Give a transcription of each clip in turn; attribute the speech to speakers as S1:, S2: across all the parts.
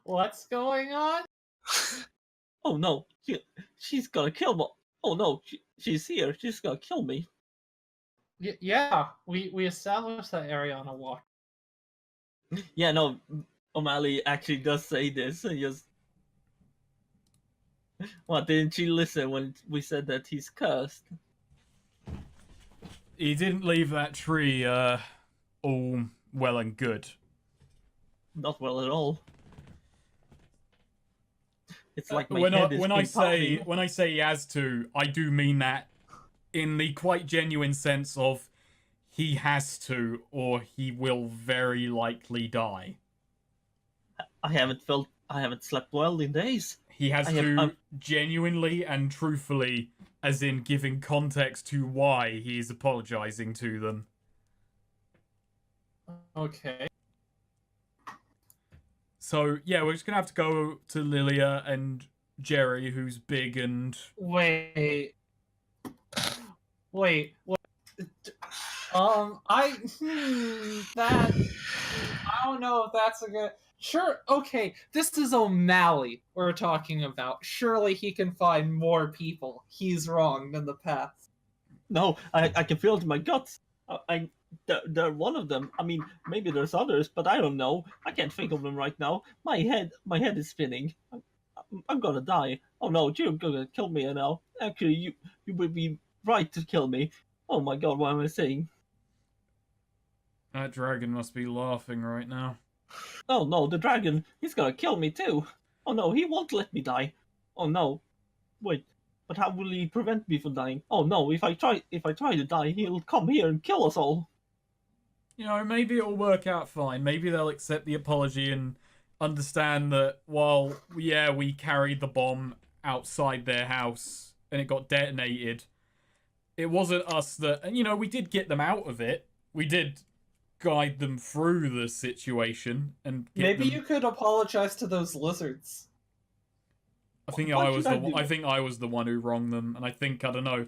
S1: What's going on?
S2: Oh no, she's gonna kill me. Oh no, she's here. She's gonna kill me.
S1: Yeah, we established that area on a walk.
S2: Yeah, no, O'Malley actually does say this. And just, what, didn't she listen when we said that he's cursed?
S3: He didn't leave that tree all well and good.
S2: Not well at all. It's like my
S3: when
S2: head
S3: I,
S2: is
S3: when I say
S2: pounding.
S3: when I say he has to, I do mean that in the quite genuine sense of he has to, or he will very likely die.
S2: I haven't slept well in days.
S3: He has genuinely and truthfully, as in giving context to why he is apologizing to them.
S1: Okay.
S3: So, yeah, we're just gonna have to go to Lilia and Jerry, who's big and...
S1: Wait. That... I don't know if that's a good... Sure, okay, this is O'Malley we're talking about. Surely he can find more people he's wronged in the past.
S2: No, I can feel it in my guts. They're one of them. I mean, maybe there's others, but I don't know. I can't think of them right now. My head is spinning. I'm gonna die. Oh no, you're gonna kill me now. Actually, you would be right to kill me. Oh my god, what am I saying?
S3: That dragon must be laughing right now.
S2: Oh no, the dragon, he's gonna kill me too. Oh no, he won't let me die. Oh no. Wait, but how will he prevent me from dying? Oh no, if I try to die, he'll come here and kill us all.
S3: You know, maybe it'll work out fine. Maybe they'll accept the apology and understand that while, yeah, we carried the bomb outside their house and it got detonated, it wasn't us that... And, you know, we did get them out of it. We did guide them through the situation and
S1: maybe you could apologize to those lizards.
S3: I think I was the one who wronged them, and I think, I don't know,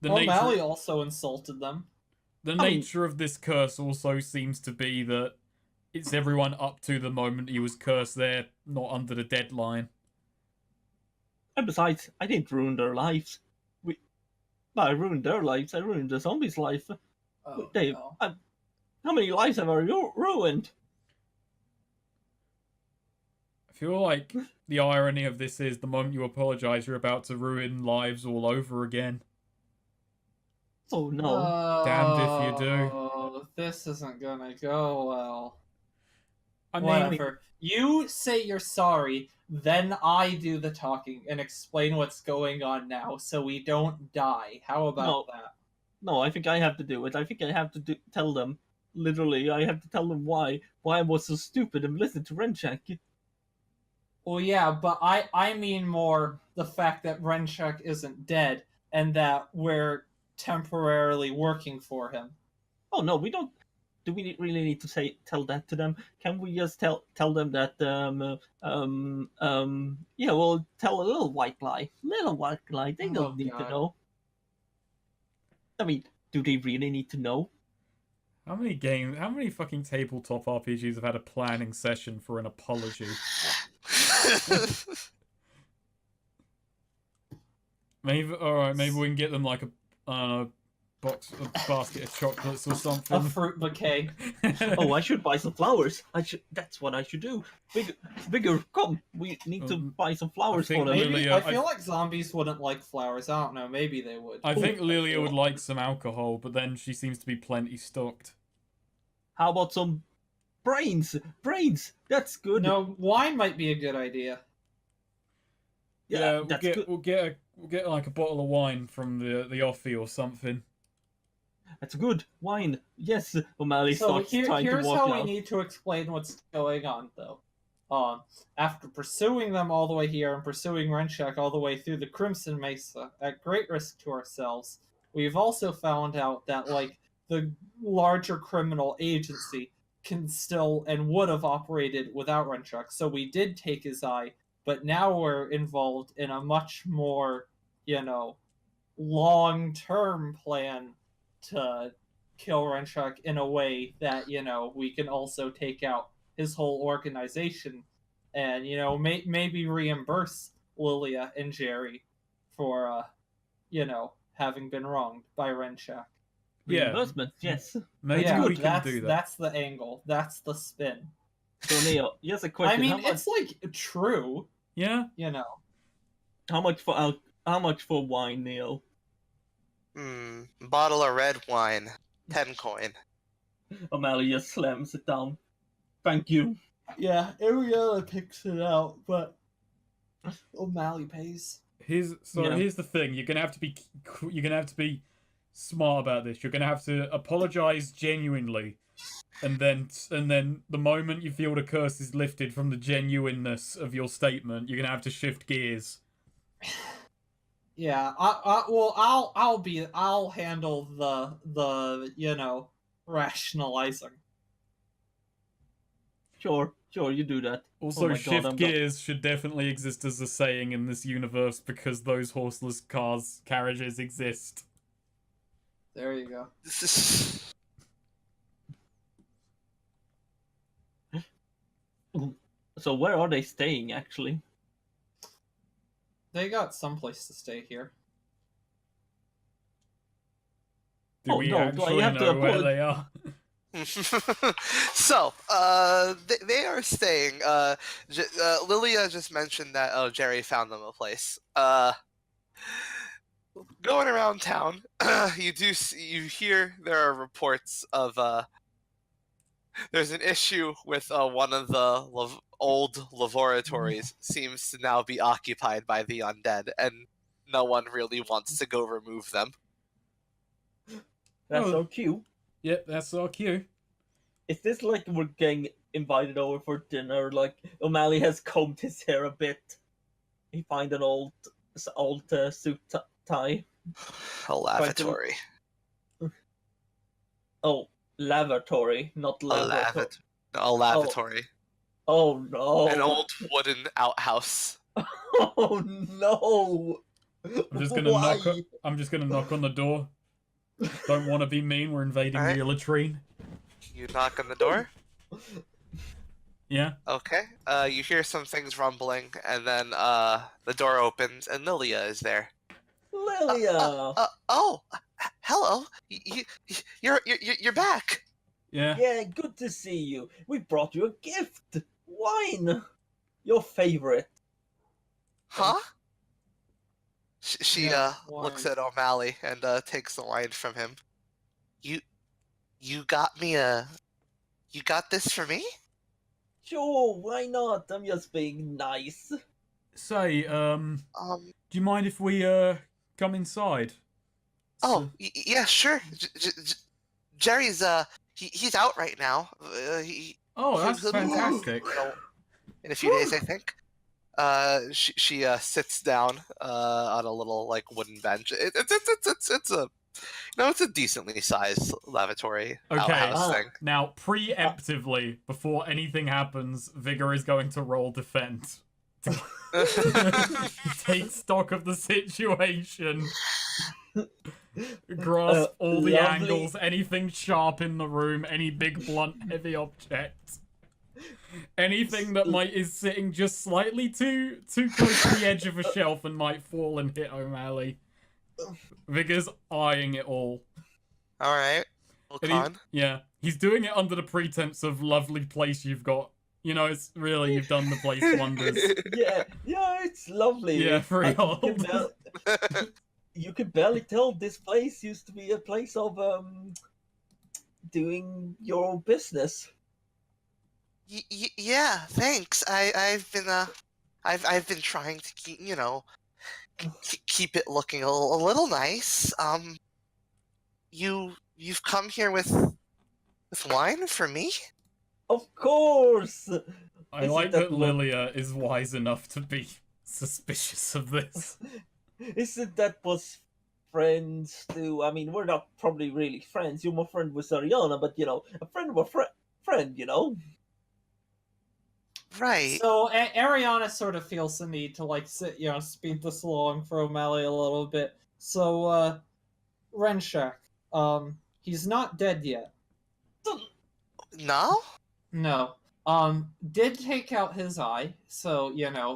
S1: O'Malley also insulted them.
S3: The nature of this curse also seems to be that it's everyone up to the moment he was cursed there, not under the deadline.
S2: And besides, I didn't ruin their lives. I ruined their lives. I ruined the zombies' life.
S1: Oh,
S2: Dave,
S1: no.
S2: How many lives have I ruined?
S3: I feel like the irony of this is the moment you apologize, you're about to ruin lives all over again.
S2: Oh no.
S3: Damned if you do.
S1: Oh, this isn't gonna go well.
S3: I mean,
S1: whatever. You say you're sorry, then I do the talking and explain what's going on now so we don't die. How about that?
S2: No, I think I have to do it. I think I have to tell them. Literally, I have to tell them why I was so stupid and listen to Renchak.
S1: Well, yeah, but I mean more the fact that Renchak isn't dead and that we're temporarily working for him.
S2: Oh no, we don't. Do we really need to tell that to them? Can we just tell them that yeah, we'll tell a little white lie. They don't need to know. I mean, do they really need to know?
S3: How many fucking tabletop RPGs have had a planning session for an apology? Maybe we can get them like a basket of chocolates or something.
S1: A fruit bouquet.
S2: Oh, I should buy some flowers. That's what I should do. Bigger, come. We need to buy some flowers for them.
S1: I feel like zombies wouldn't like flowers. I don't know. Maybe they would.
S3: I think Lilia would like some alcohol, but then she seems to be plenty stocked.
S2: How about some brains? Brains. That's good.
S1: No, wine might be a good idea.
S3: Yeah, we'll get like a bottle of wine from the offie or something.
S2: That's good. Wine. Yes, O'Malley
S1: starts
S2: trying to walk out.
S1: Here's how we need to explain what's going on, though. After pursuing them all the way here and pursuing Renchak all the way through the Crimson Mesa at great risk to ourselves, we've also found out that, like, the larger criminal agency can still and would have operated without Renchak. So we did take his eye, but now we're involved in a much more, long-term plan to kill Renchak in a way that, we can also take out his whole organization and maybe reimburse Lilia and Jerry for having been wronged by Renshak.
S3: Yeah.
S2: Reimbursement, yes.
S3: Maybe
S1: Yeah,
S3: we can do that.
S1: That's the angle. That's the spin.
S2: So Neo, here's a
S1: I
S2: question.
S1: mean, it's like true,
S3: Yeah.
S2: How much for wine, Neo?
S4: Bottle of red wine, 10 coin.
S2: O'Malley just slams it down. Thank you.
S1: Yeah, Ariella picks it out, but O'Malley pays.
S3: Here's
S2: Yeah.
S3: the thing. You're gonna have to be smart about this. You're gonna have to apologize genuinely, and then the moment you feel the curse is lifted from the genuineness of your statement, you're gonna have to shift gears.
S1: Yeah, I'll handle the rationalizing.
S2: Sure, you do that.
S3: Also,
S2: Oh my
S3: shift
S2: God,
S3: gears should definitely exist as a saying in this universe because those horseless carriages exist.
S1: There you go.
S2: So where are they staying, actually?
S1: They got someplace to stay here.
S3: Do we
S2: do I
S3: actually
S2: have to
S3: know where
S2: apologize?
S3: they are?
S4: So, they are staying. Lilia just mentioned that Jerry found them a place. Going around town, you hear there are reports of there's an issue with one of the old laboratories seems to now be occupied by the undead, and no one really wants to go remove them.
S2: That's
S3: Oh.
S2: so cute.
S3: Yep, that's our cue.
S2: Is this like we're getting invited over for dinner? Like O'Malley has combed his hair a bit. He find an old suit tie.
S4: A lavatory.
S2: Oh, lavatory, not lavatory.
S4: A lavatory.
S2: Oh no!
S4: An old wooden outhouse.
S2: Oh no!
S3: I'm just gonna
S2: Why?
S3: knock on the door. Don't want to be mean. We're invading
S4: Alright.
S3: the latrine.
S4: You knock on the door.
S3: Yeah.
S4: Okay. You hear some things rumbling, and then the door opens, and Lilia is there.
S2: Lilia!
S4: Hello. You're back.
S3: Yeah.
S2: Yeah, good to see you. We brought you a gift. Wine. Your favorite.
S4: Huh? She
S1: Yeah,
S4: looks
S1: wine.
S4: at O'Malley and takes the wine from him. You got this for me?
S2: Sure, why not? I'm just being nice.
S3: Say, do you mind if we come inside?
S4: Oh, yeah, sure. Jerry's he's out right now.
S3: Oh, that's
S4: he'll be back,
S3: fantastic.
S4: in a few days, I think. She sits down on a little like wooden bench. It's a it's a decently sized lavatory
S3: Okay.
S4: outhouse thing.
S3: Now, preemptively, before anything happens, Vigor is going to roll defend. Take stock of the situation. Grasp all the
S2: lovely.
S3: angles, anything sharp in the room, any big, blunt, heavy object. Anything that is sitting just slightly too close to the edge of a shelf and might fall and hit O'Malley. Vigor's eyeing it all.
S4: All right,
S3: And he's doing it under the pretense of lovely place you've got. It's really, you've done the place wonders.
S2: Yeah, it's lovely.
S3: Yeah, very old.
S2: You can barely tell this place used to be a place of doing your own business.
S4: Yeah, thanks. I've been trying to keep it looking a little nice. You've come here with wine for me?
S2: Of course.
S3: I like that Lilia is wise enough to be suspicious of this.
S2: Isn't that what friends do? I mean, we're not probably really friends. You're my friend with Ariana, but a friend of a friend.
S4: Right.
S1: So Ariana sort of feels the need to speed this along for O'Malley a little bit. So Renshak, he's not dead yet.
S4: No?
S1: No. did take out his eye, so,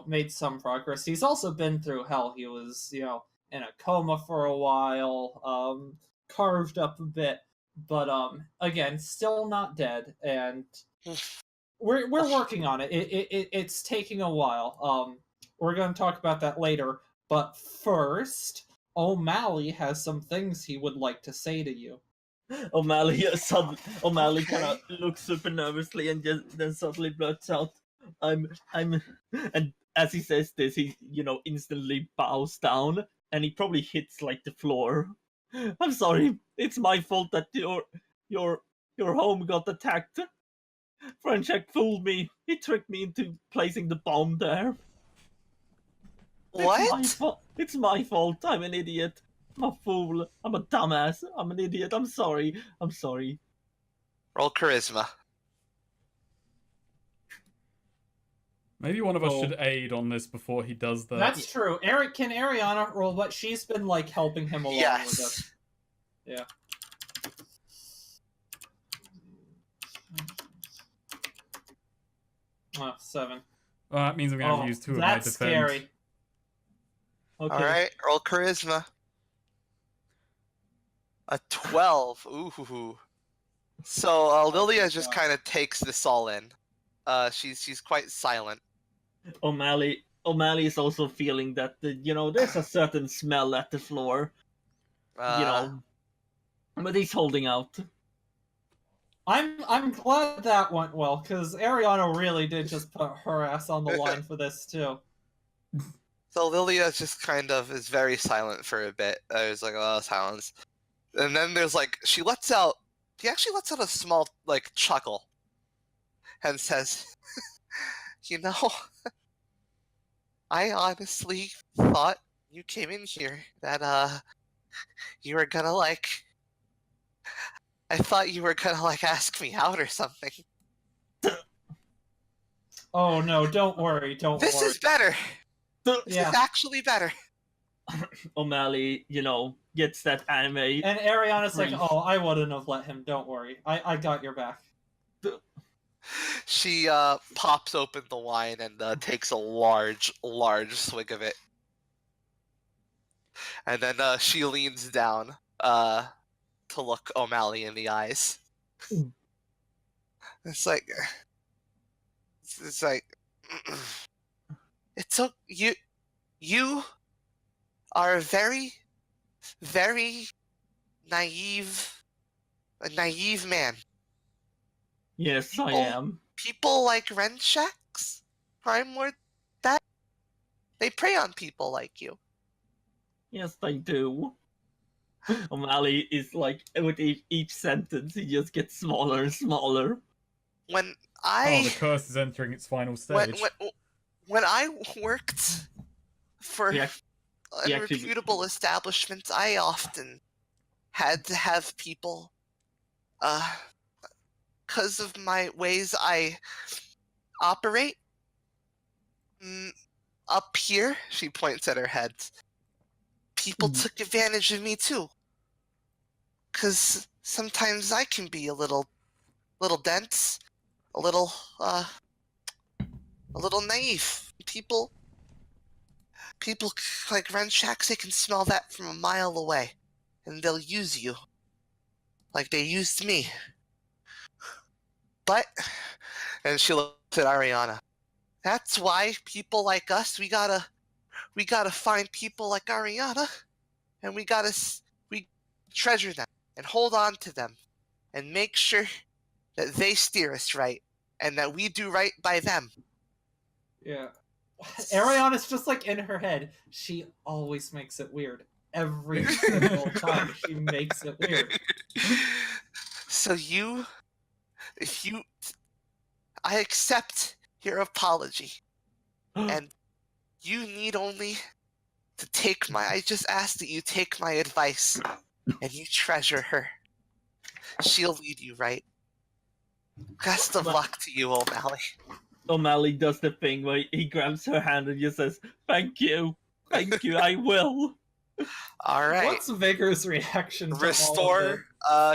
S1: made some progress. He's also been through hell. He was, in a coma for a while, carved up a bit, but, again, still not dead, and we're working on it. It's taking a while. We're gonna talk about that later, but first, O'Malley has some things he would like to say to you.
S2: O'Malley O'Malley
S4: Okay.
S2: kind of looks super nervously and then suddenly blurts out, I'm," and as he says this, he instantly bows down and he probably hits like the floor. "I'm sorry, it's my fault that your home got attacked. Franchek fooled me. He tricked me into placing the bomb there. It's my
S4: What?
S2: fault. It's my fault. I'm an idiot. I'm a fool. I'm a dumbass. I'm an idiot. I'm sorry. I'm sorry."
S4: Roll charisma.
S3: Maybe one of us
S2: Oh.
S3: should aid on this before he does that.
S1: That's true. Eric, can Ariana roll? But she's been like helping him along with this.
S4: Yes.
S1: Yeah. Oh, 7.
S3: Well, that means I'm gonna have to use 2 of my
S1: That's
S3: defense.
S1: scary. Okay.
S4: All right, roll charisma. A 12. Ooh. So Lilia just
S1: God.
S4: kind of takes this all in. She's quite silent.
S2: O'Malley is also feeling that there's a certain smell at the floor. But he's holding out.
S1: I'm glad that went well, because Ariana really did just put her ass on the line for this too.
S4: So Lilia just kind of is very silent for a bit. There's like a lot of silence, and then there's like she actually lets out a small like chuckle, and says, I honestly thought you came in here that you were gonna like. I thought you were gonna like ask me out or something.
S1: Oh no, don't worry, don't
S4: This
S1: worry.
S4: is better. This
S1: Yeah.
S4: is actually better.
S2: O'Malley, gets that anime.
S1: And Ariana's like,
S2: Grief.
S1: oh, I wouldn't have let him, don't worry. I got your back.
S4: She pops open the wine and takes a large swig of it. And then she leans down to look O'Malley in the eyes. It's like it's so you are a very, very naive man.
S2: Yes, I
S4: People-
S2: am.
S4: People like Renshaks, Crime Lord, that they prey on people like you.
S2: Yes, I do. O'Malley is like, with each sentence, he just gets smaller and smaller.
S4: When
S3: Oh, the
S4: I
S3: curse is entering its final stage.
S4: when I worked for
S2: Yeah, he actually-
S4: unreputable establishments, I often had to have people, because of my ways I operate. Up here, she points at her head. People took advantage of me too. Cause sometimes I can be a little dense, a little naive. People like Renshaks, they can smell that from a mile away, and they'll use you, like they used me. But, and she looks at Ariana. That's why people like us, we gotta find people like Ariana, and we treasure them and hold on to them, and make sure that they steer us right, and that we do right by them.
S1: Yeah. Ariana's just like in her head. She always makes it weird. Every single time she makes it weird.
S4: So I accept your apology, and you need only to I just ask that you take my advice, and you treasure her. She'll lead you right. Best of luck to you, O'Malley.
S2: O'Malley does the thing where he grabs her hand and just says, "Thank you, I will."
S4: All right.
S1: What's Vigor's reaction to all of
S4: Restore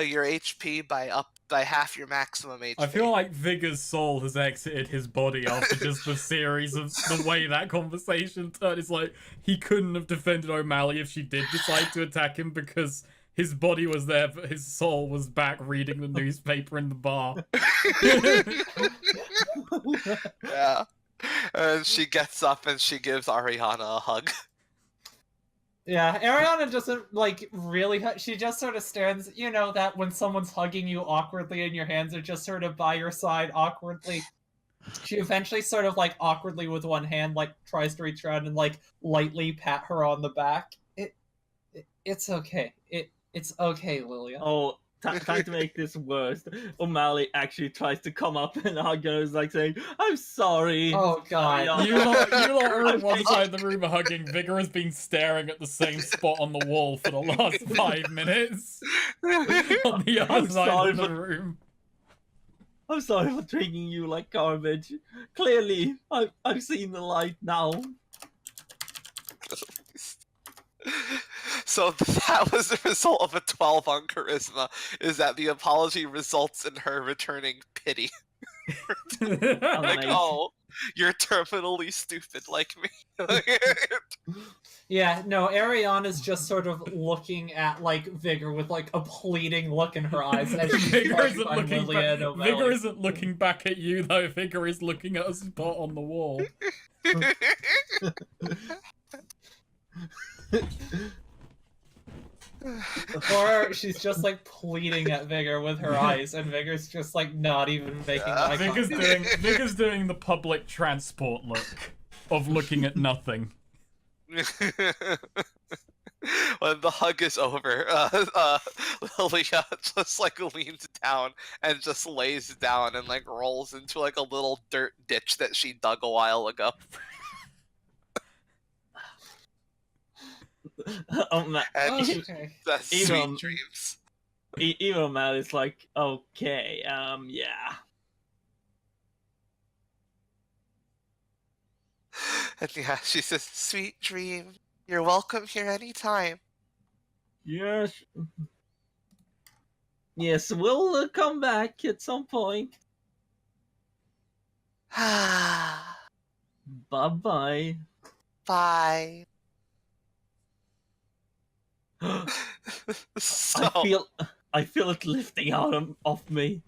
S4: your HP by up by half your maximum HP.
S3: I feel like Vigor's soul has exited his body after just the series of the way that conversation turned. It's like he couldn't have defended O'Malley if she did decide to attack him because his body was there, but his soul was back reading the newspaper in the bar.
S4: Yeah. And she gets up and she gives Ariana a hug.
S1: Yeah, Ariana doesn't, like, really... She just sort of stands, you know, that when someone's hugging you awkwardly and your hands are just sort of by your side awkwardly. She eventually sort of, like, awkwardly with one hand, like, tries to reach around and, like, lightly pat her on the back. It's okay. It's okay, Lilia.
S2: Oh, trying to make this worse, O'Malley actually tries to come up and hug her, is like saying, "I'm sorry."
S1: Oh, God.
S3: You lot are on one side of the room hugging. Vigor has been staring at the same spot on the wall for the last 5 minutes. On the other side of the room.
S2: I'm sorry for treating you like garbage. Clearly, I've seen the light now.
S4: So that was the result of a 12 on charisma, is that the apology results in her returning pity. Like,
S2: Amazing.
S4: oh, you're terminally stupid like me.
S1: Yeah, no, Ariana's just sort of looking at, like, Vigor with, like, a pleading look in her eyes as she's
S3: Vigor
S1: trying to
S3: isn't
S1: find
S3: looking
S1: Lilia and
S3: back.
S1: O'Malley.
S3: Vigor isn't looking back at you though. Vigor is looking at a spot on the wall.
S1: Or she's just, like, pleading at Vigor with her eyes, and Vigor's just, like, not even making eye contact.
S3: Vigor's doing the public transport look of looking at nothing.
S4: When the hug is over, Lilia just like leans down and just lays down and like rolls into like a little dirt ditch that she dug a while ago. And
S1: Okay.
S4: that's
S2: Even-
S4: sweet dreams.
S2: Even O'Malley's like, okay, yeah.
S4: And yeah, she says, "Sweet dream. You're welcome here anytime."
S2: Yes. Yes, we'll come back at some point. Bye-bye.
S4: Bye. So,
S2: I feel it lifting out of me.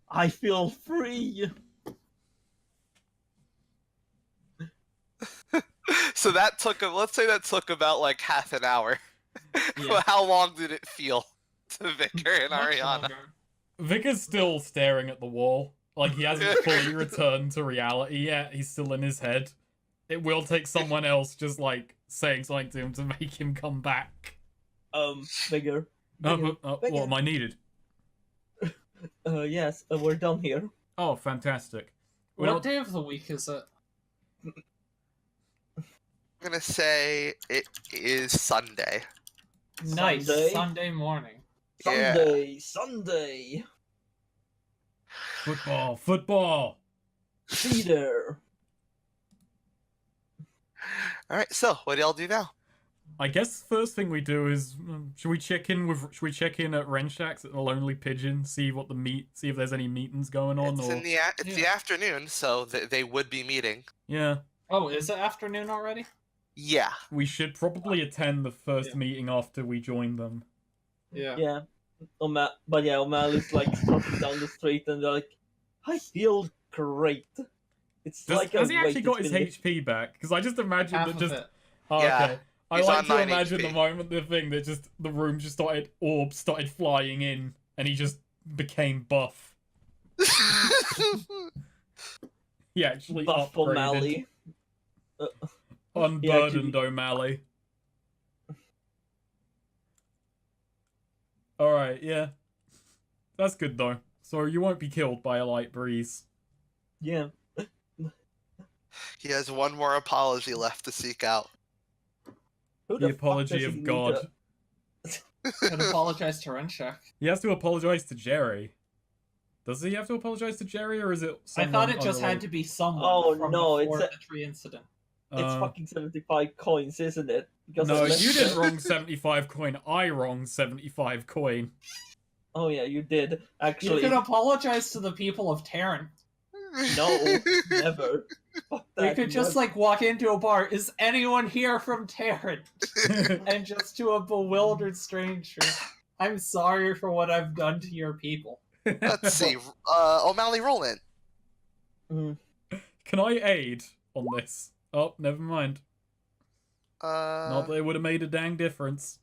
S2: I feel free.
S4: so that took, let's say that took about like half an hour.
S2: Yeah.
S4: How long did it feel to Vicar and
S1: Much
S4: Ariana?
S1: longer.
S3: Vigor's still staring at the wall. Like he hasn't fully returned to reality yet. He's still in his head. It will take someone else just like saying something to him to make him come back.
S2: Bigger.
S3: What am I needed?
S2: Yes, we're done here.
S3: Oh, fantastic.
S1: What day of the week is it?
S4: I'm gonna say it is Sunday.
S1: Nice.
S2: Sunday?
S1: Sunday morning.
S4: Yeah.
S2: Sunday.
S3: Football.
S2: Be there.
S4: All right. So, what do y'all do now?
S3: I guess the first thing we do is should we check in at Renshak's at the Lonely Pigeon, see if there's any meetings going on,
S4: It's
S3: or
S4: in the the afternoon, so they would be meeting.
S3: yeah.
S1: Oh, is it afternoon already?
S4: Yeah.
S3: We should probably attend the first meeting after we join them.
S1: Yeah.
S2: Yeah. O'Malley's like strutting down the street and they're like, I feel great. It's like
S3: Has he actually
S2: weight
S3: got
S2: has
S3: his
S2: been
S3: HP back? Because I just imagine
S1: Half
S3: that
S1: of
S3: just.
S1: it.
S3: Oh,
S4: Yeah.
S3: okay. I
S4: He's
S3: like
S4: on
S3: to
S4: 9
S3: imagine
S4: HP.
S3: the moment the thing that just the room just orbs started flying in, and he just became buff. He actually
S2: Buff
S3: upgraded.
S2: O'Malley.
S3: Unburdened O'Malley. Alright, yeah. That's good though. So you won't be killed by a light breeze.
S2: Yeah.
S4: He has one more apology left to seek out.
S2: Who
S3: The
S2: fuck
S3: apology
S2: does
S3: of
S2: he need
S3: God.
S1: And apologize to Renshak.
S3: He has to apologize to Jerry. Does he have to apologize to Jerry, or is it
S1: I
S3: someone
S1: thought it just had
S3: unrelated?
S1: to be someone
S2: Oh,
S1: from
S2: no,
S1: before
S2: it's
S1: the tree incident.
S2: It's fucking 75 coins, isn't it? Because
S3: No,
S2: I left
S3: you
S2: it.
S3: didn't wrong 75 coin. I wronged 75 coin.
S2: Oh yeah, you did
S1: You
S2: actually.
S1: can apologize to the people of Terran.
S2: No, never. Fuck
S1: You
S2: that,
S1: could just
S2: never.
S1: like walk into a bar. Is anyone here from Terran? And just to a bewildered stranger, I'm sorry for what I've done to your people.
S4: Let's see. O'Malley, roll in.
S2: Mm,
S3: Can I aid on this? Oh, never mind. Not that it would have made a dang difference.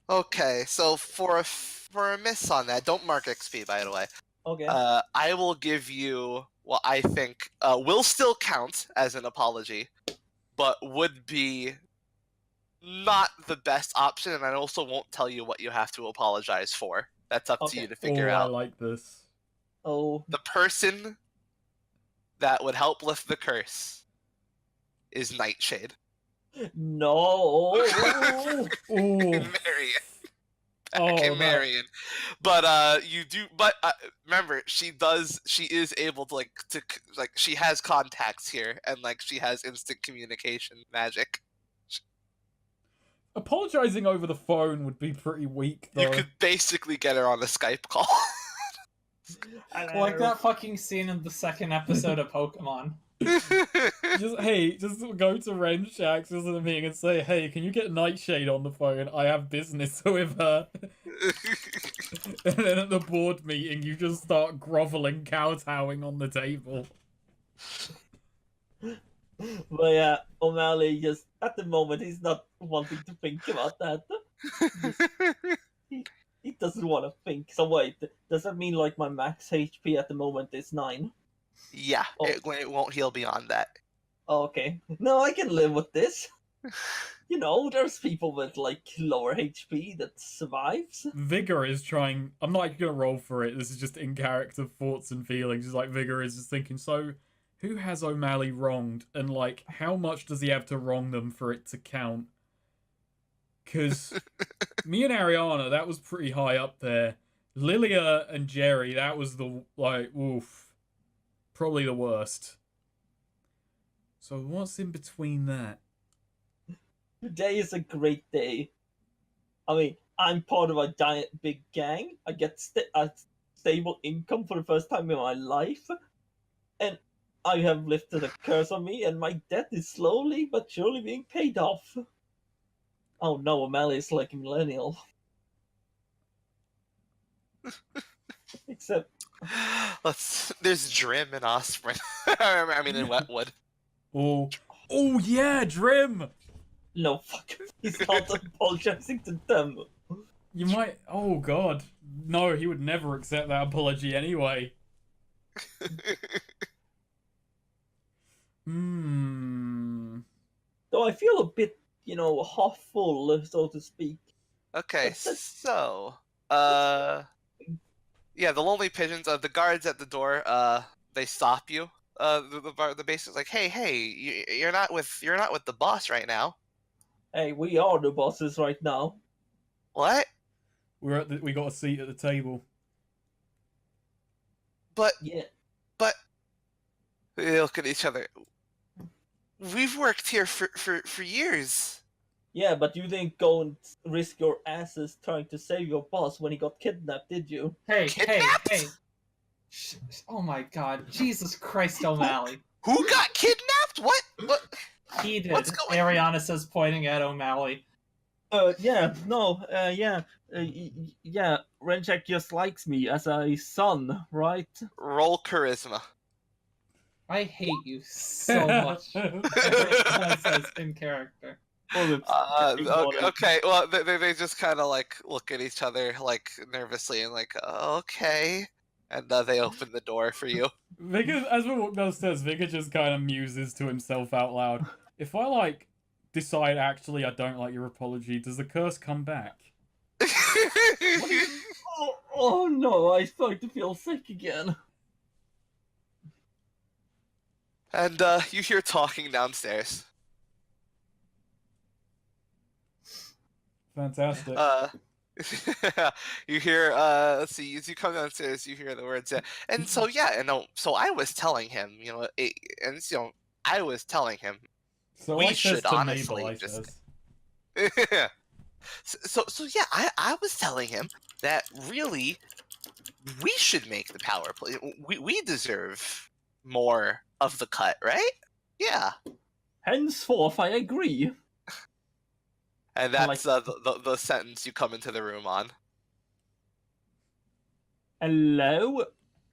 S4: Okay, so for a miss on that, don't mark XP, by the way.
S2: okay.
S4: I will give you what I think will still count as an apology, but would be not the best option, and I also won't tell you what you have to apologize for. That's up to
S2: Okay.
S4: you to figure
S3: I
S4: out.
S3: like this.
S2: Oh,
S4: The person that would help lift the curse is Nightshade.
S2: no.
S3: Ooh.
S4: Marion.
S3: Oh,
S4: Okay, Marion. But you do. But remember, she is able to she has contacts here, and like she has instant communication magic.
S3: apologizing over the phone would be pretty weak, though.
S4: You could basically get her on a Skype call.
S1: Like that fucking scene in the second episode of Pokemon.
S3: Just go to Ren Shack's or something and say, hey, can you get Nightshade on the phone? I have business with her. And then at the board meeting, you just start groveling, kowtowing on the table.
S2: But yeah, O'Malley just at the moment he's not wanting to think about that. He doesn't want to think. So wait, does that mean like my max HP at the moment is 9?
S4: Yeah,
S2: Oh.
S4: it won't heal beyond that.
S2: Oh, okay. No, I can live with this. You know, there's people with like lower HP that survives.
S3: Vigor is trying. I'm not gonna roll for it. This is just in character thoughts and feelings. It's like Vigor is just thinking, so who has O'Malley wronged? And like, how much does he have to wrong them for it to count? Because me and Ariana, that was pretty high up there. Lilia and Jerry, that was the, like, oof. Probably the worst. So what's in between that?
S2: Today is a great day. I mean, I'm part of a giant big gang. I get a stable income for the first time in my life. And I have lifted a curse on me, and my debt is slowly but surely being paid off. Oh no, O'Malley is like a millennial. Except,
S4: There's Drim and Osprey. I mean, in Wetwood.
S3: Oh yeah, Drim!
S2: no, fuck. He's not apologizing to them.
S3: You might. Oh god. No, he would never accept that apology anyway. Hmm.
S2: Though I feel a bit, half full, so to speak.
S4: Okay, so yeah, the lonely pigeons. The guards at the door. They stop you. The base is like, hey, you're not with the boss right now.
S2: Hey, we are the bosses right now.
S4: What?
S3: We got a seat at the table.
S4: But
S2: Yeah.
S4: they look at each other. We've worked here for years.
S2: Yeah, but you didn't go and risk your asses trying to save your boss when he got kidnapped, did you?
S1: Hey,
S4: Kidnapped?
S1: hey. Oh my god. Jesus Christ, O'Malley.
S4: Who got kidnapped? What?
S1: He did.
S4: What's going-
S1: Ariana says, pointing at O'Malley.
S2: Yeah, Renchek just likes me as a son, right?
S4: Roll charisma.
S1: I hate you so much. Ariana says in character.
S4: Okay, well, they just kind of like look at each other like nervously and like, okay, and they open the door for you.
S3: Vigor, as we walk downstairs, Vigor just kind of muses to himself out loud. If I decide actually I don't like your apology, does the curse come back?
S2: Oh no, I start to feel sick again.
S4: And you hear talking downstairs.
S3: Fantastic.
S4: You hear let's see, as you come downstairs you hear the words and so I was telling him, I was telling him
S3: So
S4: we
S3: I says
S4: should
S3: to
S4: honestly
S3: Mabel, I
S4: just-
S3: says.
S4: So yeah, I was telling him that really we should make the power play. We deserve more of the cut, right? Yeah,
S2: Henceforth, I agree.
S4: and
S2: Like-
S4: that's the sentence you come into the room on.
S2: Hello?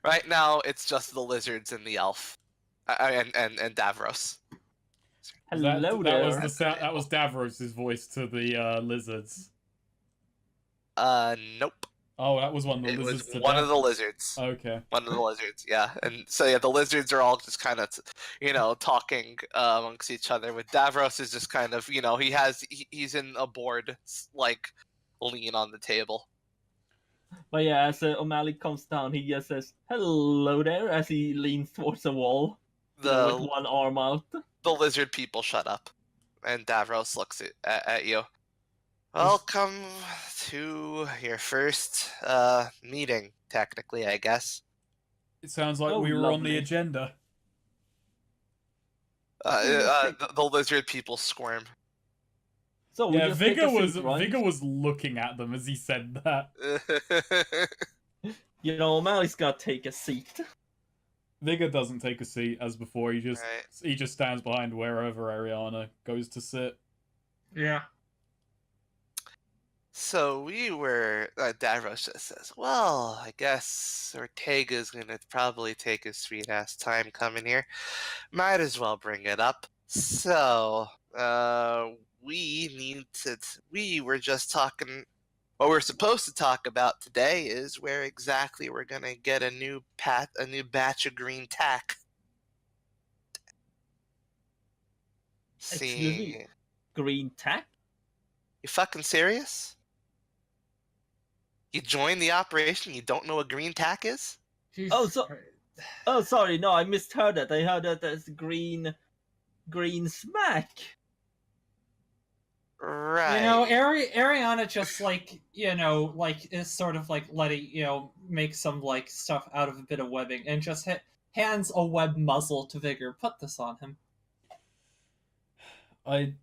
S4: Right now, it's just the lizards and the elf, and Davros.
S2: Hello
S3: that was
S2: there.
S3: the sound. That was Davros's voice to the lizards.
S4: Nope.
S3: Oh, that was one of the
S4: It was
S3: lizards to
S4: one of the
S3: Davros.
S4: lizards.
S3: Okay.
S4: One of the lizards, yeah. And so yeah, the lizards are all just kind of, talking amongst each other. With Davros is just kind of, he's in a board like lean on the table.
S2: But yeah, as O'Malley comes down, he just says, hello there, as he leans towards the wall, with
S4: The
S2: one arm out.
S4: the lizard people shut up, and Davros looks at you. Welcome to your first meeting, technically, I guess.
S3: It sounds like
S2: Oh,
S3: we were on
S2: lovely.
S3: the agenda.
S4: The lizard people squirm.
S2: So we
S3: Yeah,
S2: just take
S3: Vigor
S2: a seat,
S3: was
S2: right?
S3: Vigor was looking at them as he said that.
S2: You know, O'Malley's gotta take a seat.
S3: Vigor doesn't take a seat as before. He just
S4: Right.
S3: stands behind wherever Ariana goes to sit.
S1: Yeah.
S4: So we were. Davros just says, "Well, I guess Ortega's gonna probably take his sweet ass time coming here. Might as well bring it up. So, we need to. We were just talking. What we're supposed to talk about today is where exactly we're gonna get a new batch of green tack.
S2: Excuse me?
S4: See,
S2: Green tack?
S4: you fucking serious? You joined the operation, you don't know what green tack is?
S1: Jesus
S2: Oh, so-
S1: Christ.
S2: Oh, sorry, no, I misheard that. I heard that as green smack.
S4: Right.
S1: Ariana just is sort of like letting make some like stuff out of a bit of webbing and just hands a web muzzle to Vigor. Put this on him.
S3: I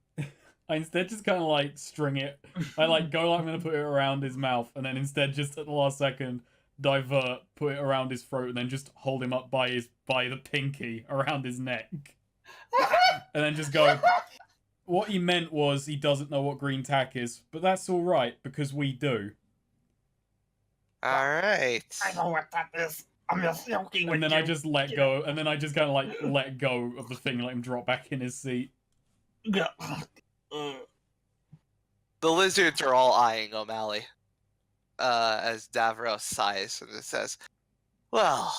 S3: instead just kind of like string it. I like go like I'm gonna put it around his mouth, and then instead just at the last second divert, put it around his throat, and then just hold him up by the pinky around his neck, and then just go. What he meant was he doesn't know what green tack is, but that's all right because we do.
S4: Alright.
S2: I know what that is. I'm just joking with
S3: And then
S2: you.
S3: I just let go, and then I just kind of like let go of the thing, and let him drop back in his seat.
S2: Uh,
S4: The lizards are all eyeing O'Malley. As Davros sighs and it says, "Well,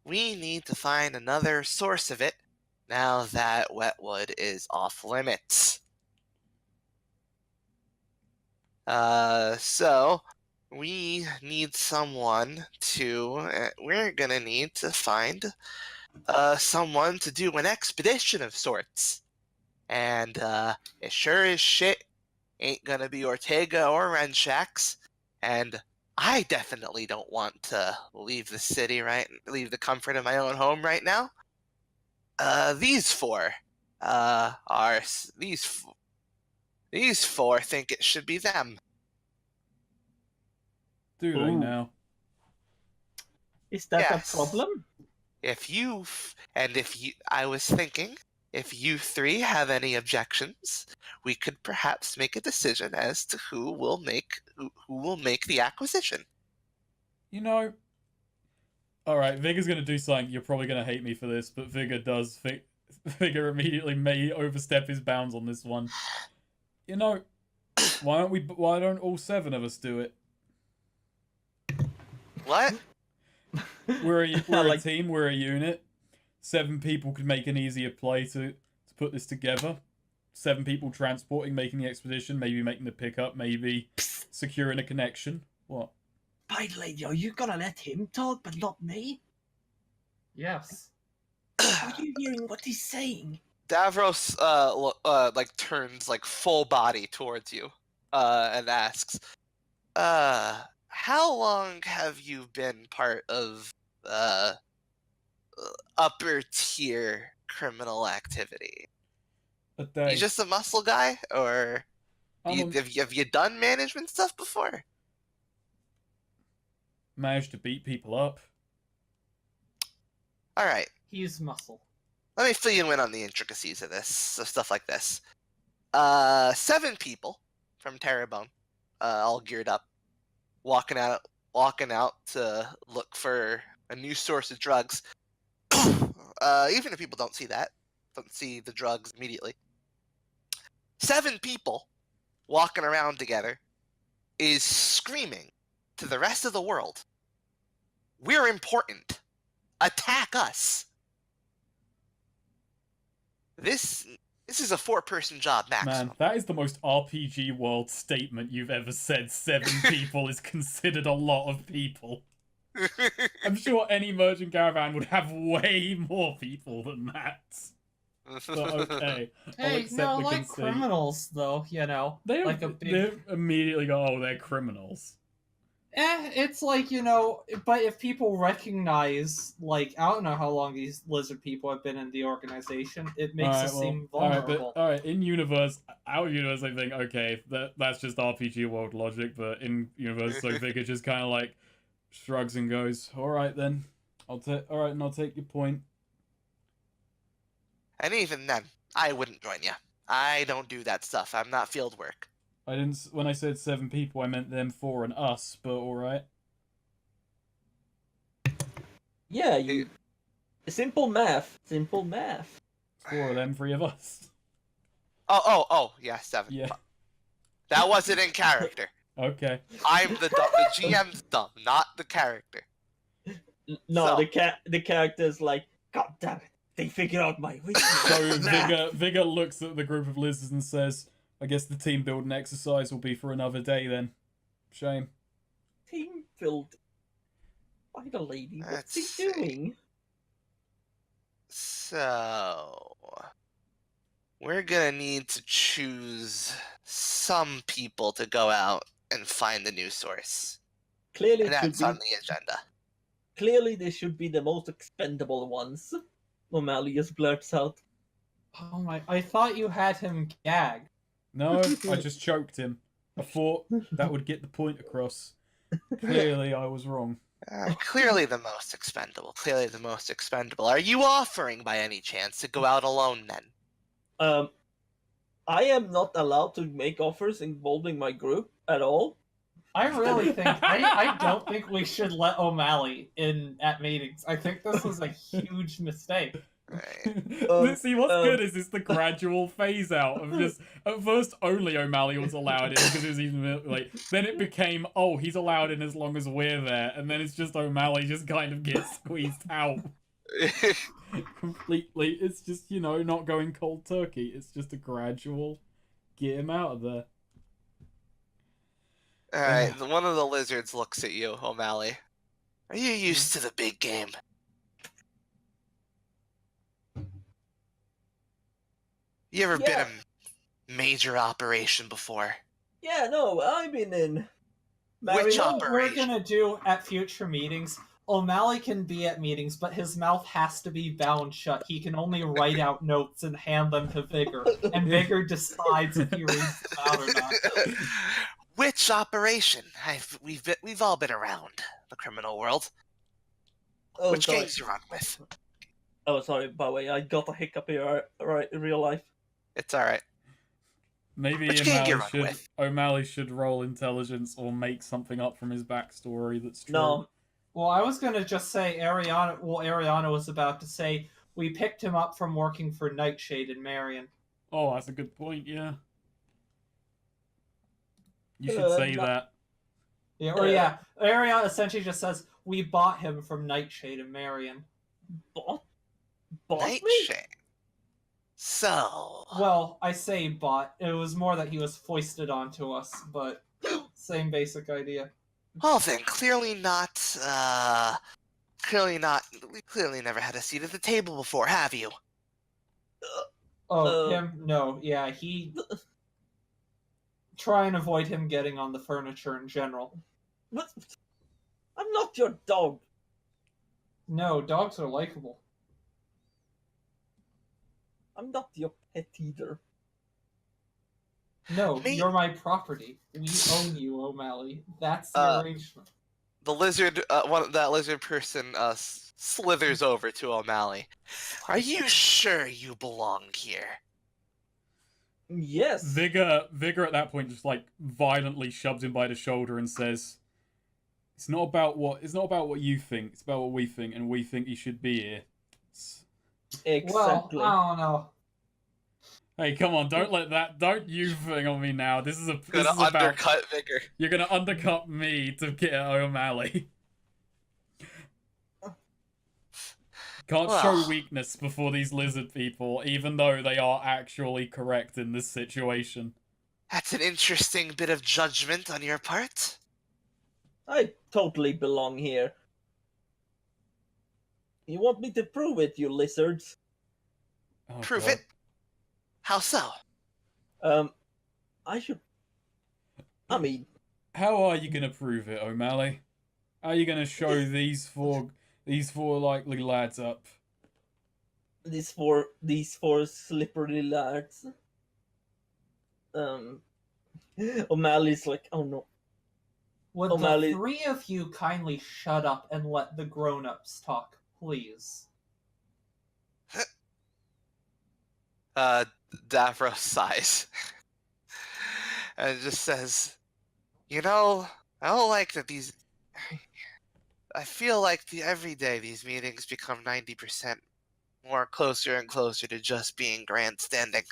S4: we need to find another source of it now that Wetwood is off limits. So we need someone to. We're gonna need to find someone to do an expedition of sorts, and it sure as shit ain't gonna be Ortega or Renshax, and I definitely don't want to leave the city, leave the comfort of my own home right now. These four are these four think it should be them.
S3: Do they
S2: Ooh.
S3: now?
S2: is that
S4: Yes.
S2: a problem?
S4: I was thinking, if you three have any objections, we could perhaps make a decision as to who will make the acquisition.
S3: You know. Alright, Vigor's gonna do something. You're probably gonna hate me for this, but Vigor does. Vigor immediately may overstep his bounds on this one. You know, why don't all 7 of us do it?
S4: What?
S3: We're a
S2: Like-
S3: team, we're a unit. 7 people could make an easier play to put this together. 7 people transporting, making the expedition, maybe making the pickup, maybe securing a connection. What?
S2: By the way, are you gonna let him talk, but not me?
S1: Yes.
S2: Are you hearing what he's saying?
S4: Davros turns like full body towards you and asks, how long have you been part of upper tier criminal activity?
S3: A day.
S4: You just a muscle guy, or Have you done management stuff before?
S3: Managed to beat people up.
S4: All right.
S1: He's muscle.
S4: Let me fill you in on the intricacies of this, stuff like this. 7 people from Terrebonne, all geared up, walking out to look for a new source of drugs. Even if people don't see the drugs immediately. 7 people walking around together is screaming to the rest of the world, "We're important. Attack us." This is a 4-person job maximum.
S3: Man, that is the most RPG world statement you've ever said. 7 people is considered a lot of people. I'm sure any merchant caravan would have way more people than that. But okay, I'll
S1: Hey,
S3: accept
S1: no,
S3: the
S1: like
S3: conceit.
S1: criminals, though, you know.
S3: They
S1: like a big...
S3: they immediately go, oh, they're criminals.
S1: It's like, you know, but if people recognize, like, I don't know how long these lizard people have been in the organization, it makes us seem vulnerable.
S3: Alright, in universe, out of universe, I think, okay, that's just RPG world logic, but in universe, I think it just kind of like shrugs and goes, alright then, I'll take your point.
S4: And even then, I wouldn't join you. I don't do that stuff. I'm not field work.
S3: I didn't. When I said 7 people, I meant them 4 and us. But all right.
S2: Yeah, you. Simple math. Simple math.
S3: 4 of them, 3 of us.
S4: Oh, yeah, 7.
S3: Yeah.
S4: That wasn't in character.
S3: Okay.
S4: I'm the dumb. The GM's dumb, not the character.
S2: No,
S4: So-
S2: the character's like, God damn it, they figured out my weakness.
S3: So Vigor looks at the group of lizards and says, I guess the team building exercise will be for another day then. Shame.
S2: Team build. Why the lady? What's
S4: Let's
S2: he
S4: see.
S2: doing?
S4: So, we're gonna need to choose some people to go out and find the news source.
S2: Clearly,
S4: And
S2: it should
S4: that's
S2: be.
S4: on the agenda.
S2: Clearly, they should be the most expendable ones. O'Malley just blurts out.
S1: Oh my, I thought you had him gagged.
S3: No, I just choked him. I thought that would get the point across. Clearly, I was wrong.
S4: Clearly the most expendable. Clearly the most expendable. Are you offering by any chance to go out alone then?
S2: I am not allowed to make offers involving my group at all.
S1: I really think I don't think we should let O'Malley in at meetings. I think this was a huge mistake.
S4: Right.
S3: See, what's good is it's the gradual phase out of just at first only O'Malley was allowed in because it was even like then it became he's allowed in as long as we're there, and then it's just O'Malley just kind of gets squeezed out completely. It's just not going cold turkey. It's just a gradual get him out of there.
S4: Alright, one of the lizards looks at you, O'Malley. Are you used to the big game? You ever been
S2: Yeah.
S4: a major operation before?
S2: Yeah, no, I've been in.
S4: Which
S1: You know what we're
S4: operation?
S1: gonna do at future meetings? O'Malley can be at meetings, but his mouth has to be bound shut. He can only write out notes and hand them to Vigor, and Vigor decides if he reads them out or not.
S4: Which operation? We've all been around the criminal world.
S2: Oh,
S4: Which
S2: sorry.
S4: gangs you run with?
S2: Oh, sorry, by the way, I got a hiccup here, right, in real life.
S4: It's alright.
S3: Maybe
S4: Which gang you run with?
S3: O'Malley should roll intelligence or make something up from his backstory that's true.
S2: No,
S1: Well, I was gonna just say Ariana was about to say we picked him up from working for Nightshade in Marion.
S3: Oh, that's a good point, yeah. You should say
S2: no-
S3: that.
S1: Yeah, Ariana essentially just says we bought him from Nightshade in Marion.
S2: bought me?
S4: Nightshade. So,
S1: Well, I say bought. It was more that he was foisted onto us, but same basic idea.
S4: well then, clearly not. We clearly never had a seat at the table before, have you?
S1: Oh,
S2: Uh,
S1: him? No, yeah, he. Try and avoid him getting on the furniture in general.
S2: What? I'm not your dog.
S1: No, dogs are likable.
S2: I'm not your pet either.
S1: No,
S4: Me-
S1: you're my property. We own you, O'Malley. That's the
S4: Uh,
S1: arrangement.
S4: The lizard, that lizard person, slithers over to O'Malley. Are you sure you belong here?
S2: Yes.
S3: Vigor at that point just like violently shoves him by the shoulder and says, it's not about what you think, it's about what we think, and we think you should be here.
S2: Exactly.
S1: Well, I don't know.
S3: Hey, come on, don't you thing on me now. This is
S4: Gonna
S3: about
S4: undercut Vigor.
S3: you're gonna undercut me to get at O'Malley. Can't
S4: Well.
S3: show weakness before these lizard people, even though they are actually correct in this situation.
S4: That's an interesting bit of judgment on your part.
S2: I totally belong here. You want me to prove it, you lizards?
S3: Oh,
S4: Prove
S3: God.
S4: it. How so?
S2: I should... I mean,
S3: How are you gonna prove it, O'Malley? How are you gonna show these four likely lads up?
S2: these four slippery lads. O'Malley's like, oh no.
S1: Would
S2: O'Malley-
S1: the three of you kindly shut up and let the grown-ups talk, please?
S4: Davros sighs. And just says, I don't like that these... I feel like every day these meetings become 90% more closer and closer to just being grandstanding.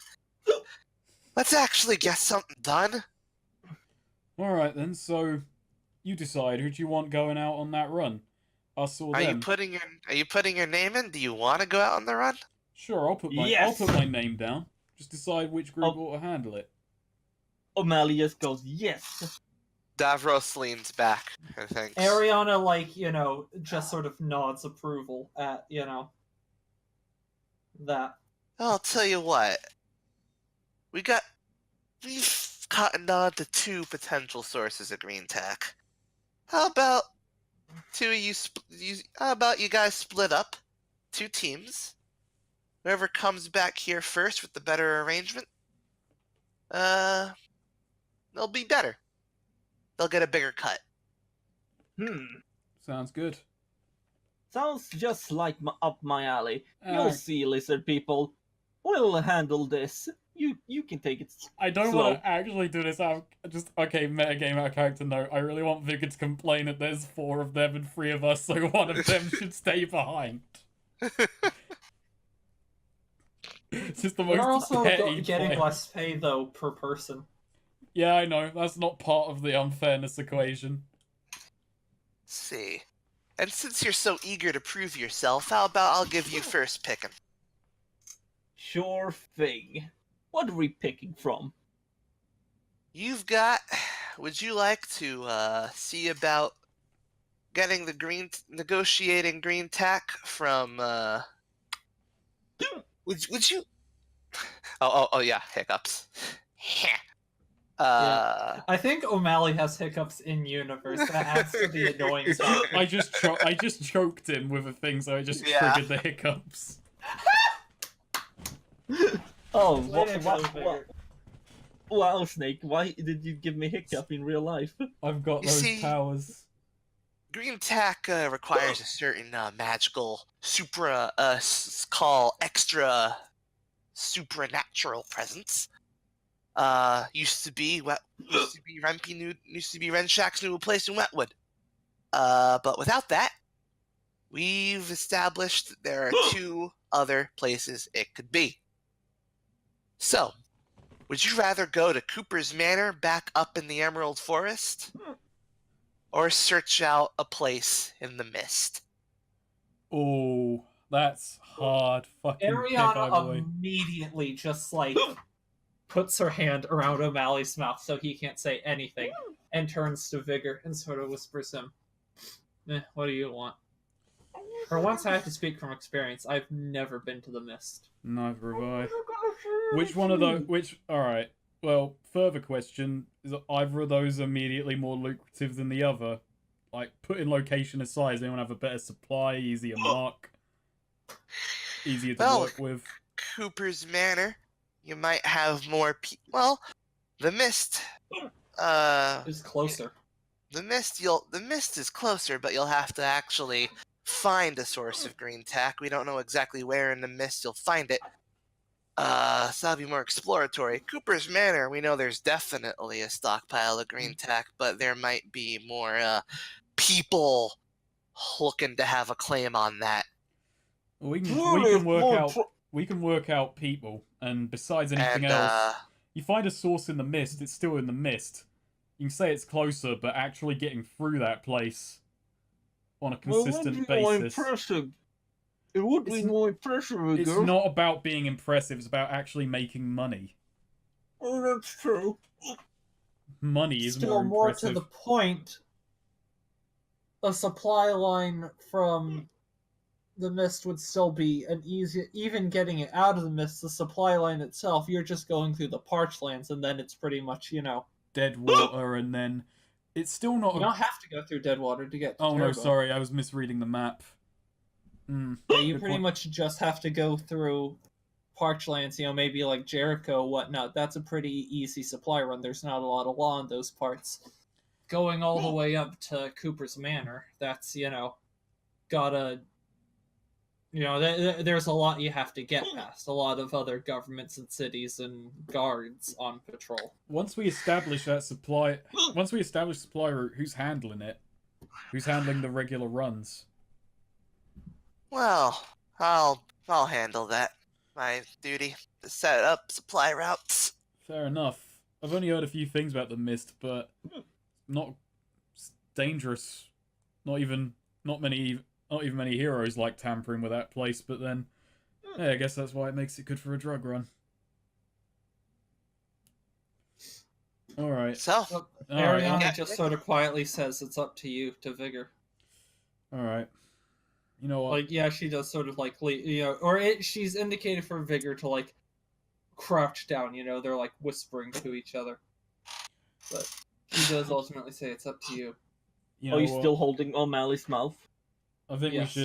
S4: Let's actually get something done.
S3: Alright then, so you decide who do you want going out on that run? Us or
S4: Are
S3: them?
S4: you putting your name in? Do you want to go out on the run?
S3: Sure, I'll put
S2: Yes!
S3: my name down. Just decide which group ought to handle it.
S2: O'Malley just goes, yes.
S4: Davros leans back and thinks.
S1: Ariana, just sort of nods approval at, that.
S4: I'll tell you what. We've gotten on to two potential sources of green tech. How about you guys split up, 2 teams? Whoever comes back here first with the better arrangement, they'll be better. They'll get a bigger cut.
S3: Sounds good.
S2: Sounds just like up my alley.
S3: Uh,
S2: You'll see, lizard people. We'll handle this. You can take it.
S3: I don't
S2: slow.
S3: want to actually do this. Metagame out of character note. I really want Vigor to complain that there's 4 of them and 3 of us, so one of them should stay behind. It's just the most
S1: We're also
S3: petty
S1: getting
S3: play.
S1: less pay, though, per person.
S3: Yeah, I know. That's not part of the unfairness equation.
S4: See. And since you're so eager to prove yourself, how about I'll give you first picking?
S2: Sure thing. What are we picking from?
S4: Would you like to see about getting negotiating green tack from would you oh yeah, hiccups.
S1: I think O'Malley has hiccups in universe. That adds to the annoying stuff.
S3: I just choked him with a thing, so it just
S4: Yeah.
S3: triggered the hiccups.
S2: Oh,
S1: Way to go, Vigor.
S2: wow, Snake, why did you give me hiccup in real life?
S3: I've got
S4: You
S3: those
S4: see-
S3: powers.
S4: Green tack requires a certain magical extra supernatural presence. Used to be Ren Shack's new place in Wetwood. But without that, we've established there are 2 other places it could be. So, would you rather go to Cooper's Manor back up in the Emerald Forest? Or search out a place in the mist?
S3: Oh, that's hard fucking pick, I
S1: Ariana
S3: believe.
S1: immediately just puts her hand around O'Malley's mouth so he can't say anything, and turns to Vigor and sort of whispers him, what do you want? For once I have to speak from experience, I've never been to the mist.
S3: Neither have I. Which one of those? Alright. Well, further question, is either of those immediately more lucrative than the other? Like, putting location aside, does anyone have a better supply, easier mark? Easier to work with?
S4: Cooper's Manor, you might have more well, The mist.
S1: Is closer.
S4: The mist is closer, but you'll have to actually find a source of green tack. We don't know exactly where in the mist you'll find it. So that'll be more exploratory. Cooper's Manor, we know there's definitely a stockpile of green tack, but there might be more people looking to have a claim on that.
S3: We
S2: Surely
S3: can
S2: it's
S3: work
S2: more
S3: out we can work out people, and besides anything
S4: And
S3: else, you find a source in the mist. It's still in the mist. You can say it's closer, but actually getting through that place on a consistent basis.
S2: Impressive. It would be
S3: It's-
S2: more impressive,
S3: It's
S2: girl.
S3: not about being impressive. It's about actually making money.
S2: Oh, that's true.
S3: Money is
S1: Still
S3: more
S1: more to
S3: impressive.
S1: the point, a supply line from the mist would still be an easy. Even getting it out of the mist, the supply line itself, you're just going through the parch lands, and then it's pretty much
S3: Dead water, and then it's still not.
S1: you don't have to go through Deadwater to get to
S3: Oh no,
S1: Terrebonne.
S3: sorry, I was misreading the map.
S1: Yeah, you
S3: Good
S1: pretty
S3: point.
S1: much just have to go through parchlands, maybe like Jericho, whatnot. That's a pretty easy supply run. There's not a lot of law in those parts. Going all the way up to Cooper's Manor, that's, gotta, there's a lot you have to get past. A lot of other governments and cities and guards on patrol.
S3: Once we establish supply route, who's handling it? Who's handling the regular runs?
S4: Well, I'll handle that. My duty to set up supply routes.
S3: Fair enough. I've only heard a few things about the mist, but not dangerous. Not even many heroes like tampering with that place. But then, yeah, I guess that's why it makes it good for a drug run. All right.
S4: So,
S3: All right.
S1: Ariana just sort of quietly says it's up to you to Vigor.
S3: All right. You know what?
S1: Like, yeah, she does sort of like, she's indicated for Vigor to like crouch down. They're like whispering to each other, but he does ultimately say it's up to you.
S3: You know
S2: Are you
S3: what?
S2: still holding O'Malley's mouth?
S3: I think
S1: Yes.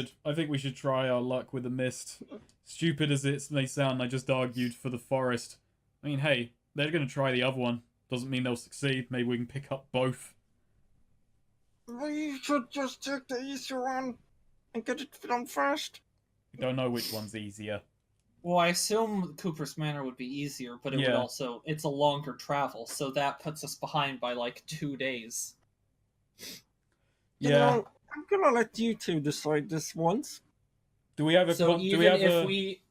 S3: we should try our luck with the mist. Stupid as it may sound, I just argued for the forest. I mean, hey, they're gonna try the other one. Doesn't mean they'll succeed. Maybe we can pick up both.
S2: We should just take the easier one and get it done first.
S3: We don't know which one's easier.
S1: Well, I assume Cooper's Manor would be easier, but it would
S3: Yeah.
S1: also, it's a longer travel, so that puts us behind by like 2 days.
S3: Yeah.
S2: I'm gonna let you two decide this once.
S3: Do we have a?
S1: So
S3: do
S1: even
S3: we have
S1: if
S3: a?
S1: we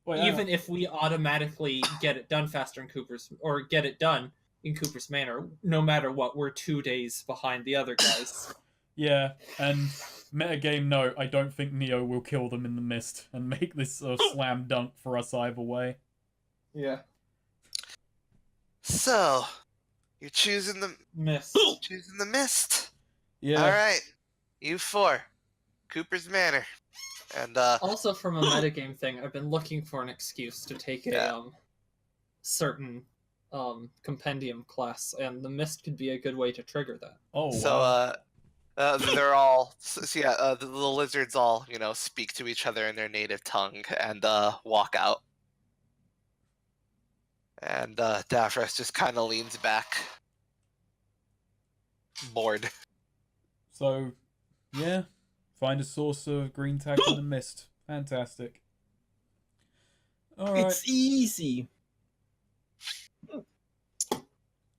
S3: Wait, hang
S1: even
S3: on.
S1: if we automatically get it done faster in get it done in Cooper's Manor, no matter what, we're 2 days behind the other guys.
S3: Yeah, and metagame note: I don't think Neo will kill them in the mist and make this a slam dunk for us either way.
S1: Yeah.
S4: so you're choosing the
S1: Miss.
S4: mist.
S3: Yeah.
S4: All right, you four, Cooper's Manor, and
S1: Also, from a metagame thing, I've been looking for an excuse to take a
S4: Yeah.
S1: certain compendium class, and the mist could be a good way to trigger that.
S3: Oh
S4: so
S3: wow.
S4: they're all the lizards all speak to each other in their native tongue and walk out. And Davros just kind of leans back, bored.
S3: So, yeah, find a source of green tack in the mist. Fantastic. All right.
S2: It's easy.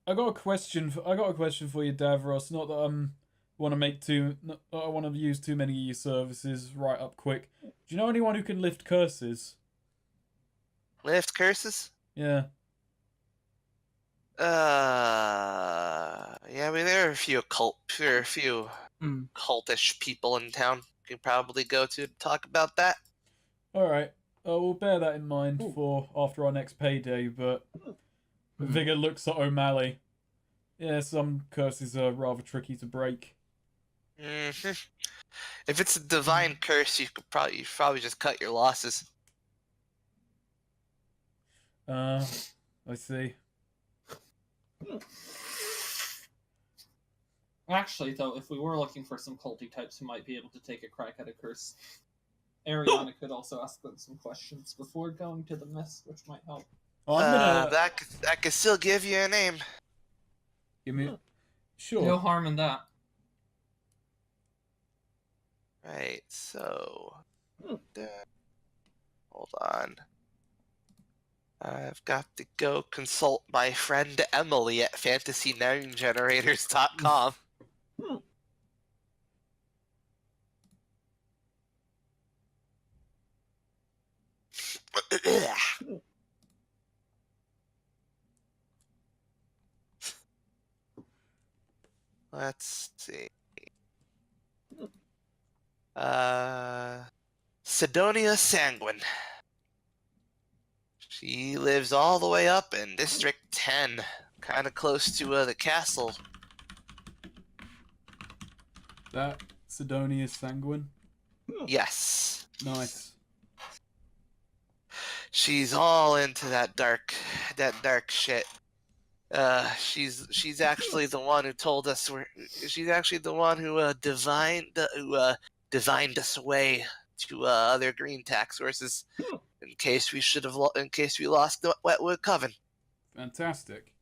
S3: I got a question for you, Davros. Not that I want to use too many of your services right up quick. Do you know anyone who can lift curses?
S4: Lift curses?
S3: Yeah.
S4: Yeah, I mean there are a few cultish people in town you can probably go to talk about that.
S3: All right. We'll bear that in mind for after our next payday. But Vigor looks at O'Malley. Yeah, some curses are rather tricky to break.
S4: If it's a divine curse, you probably just cut your losses.
S3: I see.
S1: Actually, though, if we were looking for some culty types who might be able to take a crack at a curse, Ariana could also ask them some questions before going to the mist, which might help.
S3: I'm gonna
S4: That could still give you a name.
S3: give me. Sure.
S1: No harm in that.
S4: Right, so... hold on. I've got to go consult my friend Emily at fantasynamegenerators.com. Let's see. Sidonia Sanguine. She lives all the way up in District 10, kind of close to the castle.
S3: That Sidonia Sanguine.
S4: Yes.
S3: Nice.
S4: She's all into that dark shit. She's actually the one who told us she's actually the one who divined us away to other green tax sources in case we lost the Wetwood Coven.
S3: Fantastic.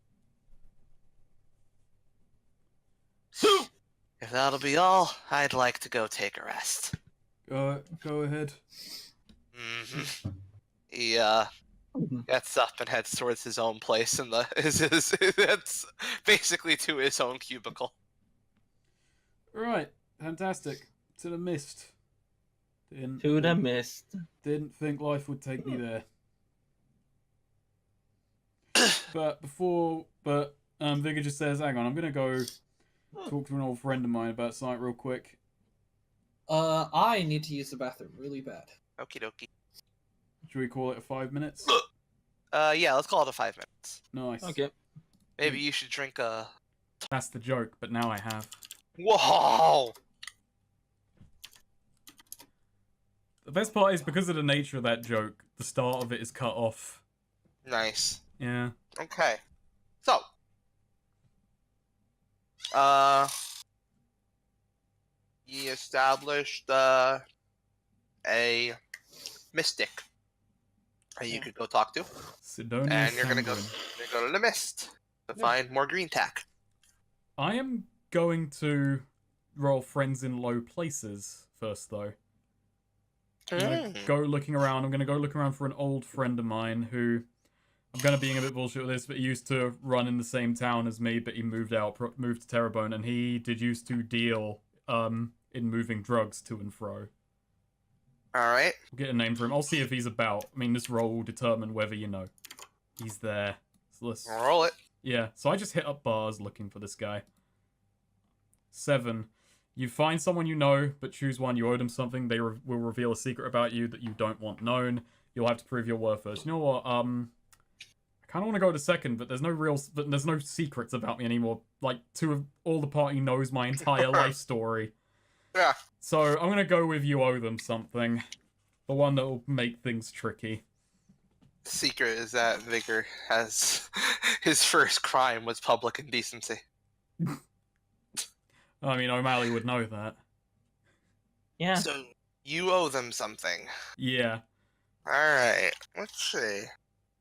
S4: If that'll be all, I'd like to go take a rest.
S3: Go ahead.
S4: Mm-hmm. He gets up and heads towards his own place, and that's basically to his own cubicle.
S3: Right. Fantastic. To the mist.
S2: To the mist.
S3: Didn't think life would take me there. But Vigor just says, hang on, I'm gonna go talk to an old friend of mine about something real quick.
S1: I need to use the bathroom really bad.
S4: Okie dokie.
S3: Should we call it 5 minutes?
S4: Yeah, let's call it 5 minutes.
S3: Nice.
S2: Okay.
S4: Maybe you should drink a...
S3: That's the joke, but now I have.
S4: Whoa!
S3: The best part is because of the nature of that joke, the start of it is cut off.
S4: Nice.
S3: Yeah.
S4: Okay. So. He established, a mystic that you could go talk to.
S3: Sidonia
S4: And you're gonna
S3: Sanguine.
S4: go to the mist to find more green tack.
S3: I am going to roll friends in low places first, though. I'm gonna go looking around. I'm gonna go look around for an old friend of mine who I'm gonna being a bit bullshit with this, but he used to run in the same town as me, but he moved to Terrebonne, and he did used to deal in moving drugs to and fro.
S4: Alright.
S3: I'll get a name for him. I'll see if he's about. I mean, this roll will determine whether he's there. So let's
S4: Roll it.
S3: Yeah, so I just hit up bars looking for this guy. 7. You find someone you know, but choose one. You owe them something. They will reveal a secret about you that you don't want known. You'll have to prove your worth first. You know what? I kind of want to go to 2nd, but there's no secrets about me anymore. Like, all the party knows my entire life story.
S4: Yeah.
S3: So I'm gonna go with you owe them something. The one that will make things tricky.
S4: The secret is that Vigor has his first crime was public indecency.
S3: I mean, O'Malley would know that.
S2: Yeah.
S4: So you owe them something.
S3: Yeah.
S4: Alright. Let's see.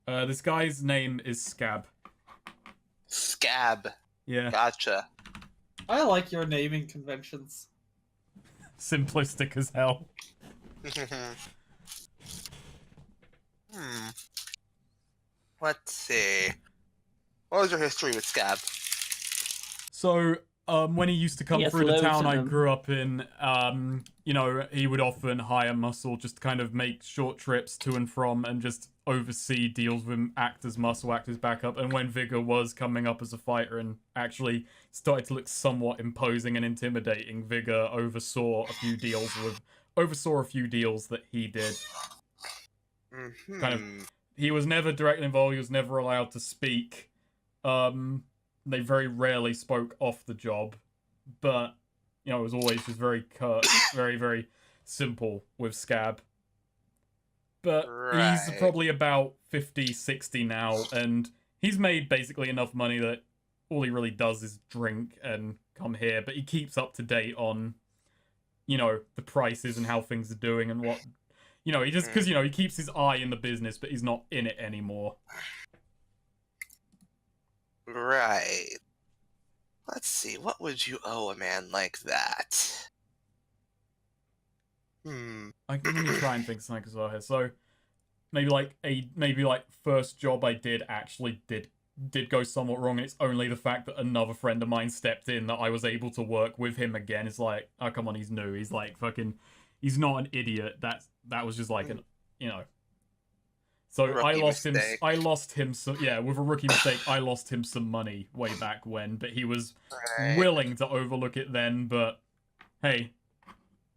S3: This guy's name is Scab.
S4: Scab.
S3: Yeah.
S4: Gotcha.
S1: I like your naming conventions.
S3: Simplistic as hell.
S4: Let's see. What was your history with Scab?
S3: So, when he used to come
S2: Yes,
S3: through the
S2: loads
S3: town
S2: of
S3: I
S2: them.
S3: grew up in, he would often hire Muscle just to kind of make short trips to and from and just oversee deals with him, act as Muscle, act as backup. And when Vigor was coming up as a fighter and actually started to look somewhat imposing and intimidating, Vigor oversaw a few deals that he did.
S4: Mm-hmm.
S3: Kind of. He was never directly involved. He was never allowed to speak. They very rarely spoke off the job, but it was always just very curt, very, very simple with Scab. But he's
S4: Right.
S3: probably about 50, 60 now, and he's made basically enough money that all he really does is drink and come here, but he keeps up to date on, the prices and how things are doing and what, he just, because, he keeps his eye in the business, but he's not in it anymore.
S4: Right. Let's see. What would you owe a man like that?
S3: Let me try and think of something as well here. So maybe like first job I did actually did go somewhat wrong, and it's only the fact that another friend of mine stepped in that I was able to work with him again. It's like, oh come on, he's new. He's like fucking, he's not an idiot. That was just like an, you know. So I
S4: Rookie
S3: lost him.
S4: mistake.
S3: I lost him some. Yeah, with a rookie mistake, I lost him some money way back when. But he was
S4: Right.
S3: willing to overlook it then. But hey,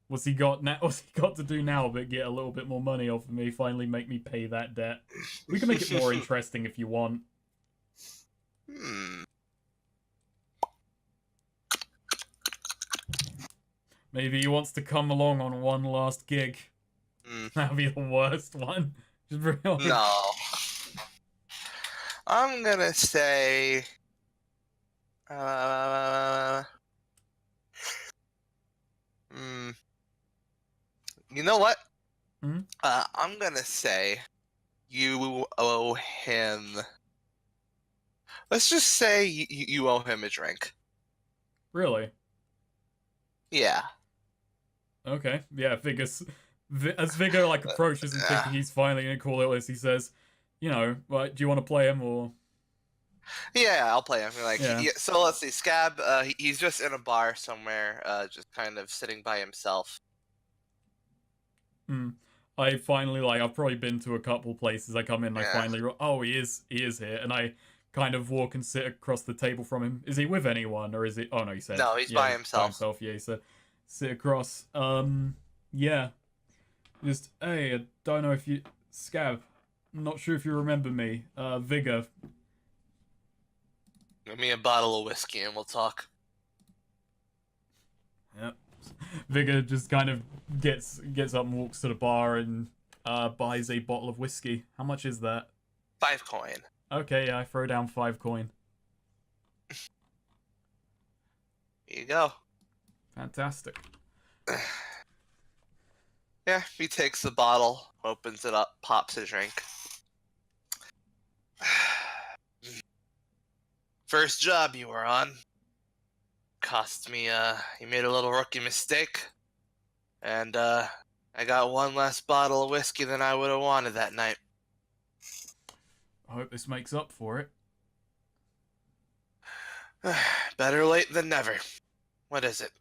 S3: what's he got now? What's he got to do now? But get a little bit more money off of me. Finally, make me pay that debt. We can make it more interesting if you want. Maybe he wants to come along on one last gig. That'd be the worst one. Just bring on.
S4: No. I'm gonna say. You know what?
S3: Hmm?
S4: I'm gonna say you owe him. Let's just say you owe him a drink.
S3: Really?
S4: Yeah.
S3: Okay. Yeah, Vigor's... As Vigor, like, approaches and thinking he's finally gonna call it this, he says, you know, like, do you want to play him, or...
S4: Yeah, I'll play him. Like,
S3: Yeah.
S4: so let's see. Scab, he's just in a bar somewhere, just kind of sitting by himself.
S3: I finally, like, I've probably been to a couple places. I come in and I
S4: Yeah.
S3: finally, oh, he is here, and I kind of walk and sit across the table from him. Is he with anyone, or is he? Oh no, he said
S4: No, he's by himself.
S3: Yeah, he said sit across. Yeah, just hey, I don't know if you Scab. I'm not sure if you remember me. Vigor.
S4: Give me a bottle of whiskey and we'll talk.
S3: Yep. Vigor just kind of gets up and walks to the bar and buys a bottle of whiskey. How much is that?
S4: 5 coin.
S3: Okay, yeah, I throw down 5 coin.
S4: Here you go.
S3: Fantastic.
S4: Yeah, he takes the bottle, opens it up, pops a drink. First job you were on. Cost me, you made a little rookie mistake. And, I got one less bottle of whiskey than I would have wanted that night.
S3: I hope this makes up for it.
S4: Better late than never. What is it?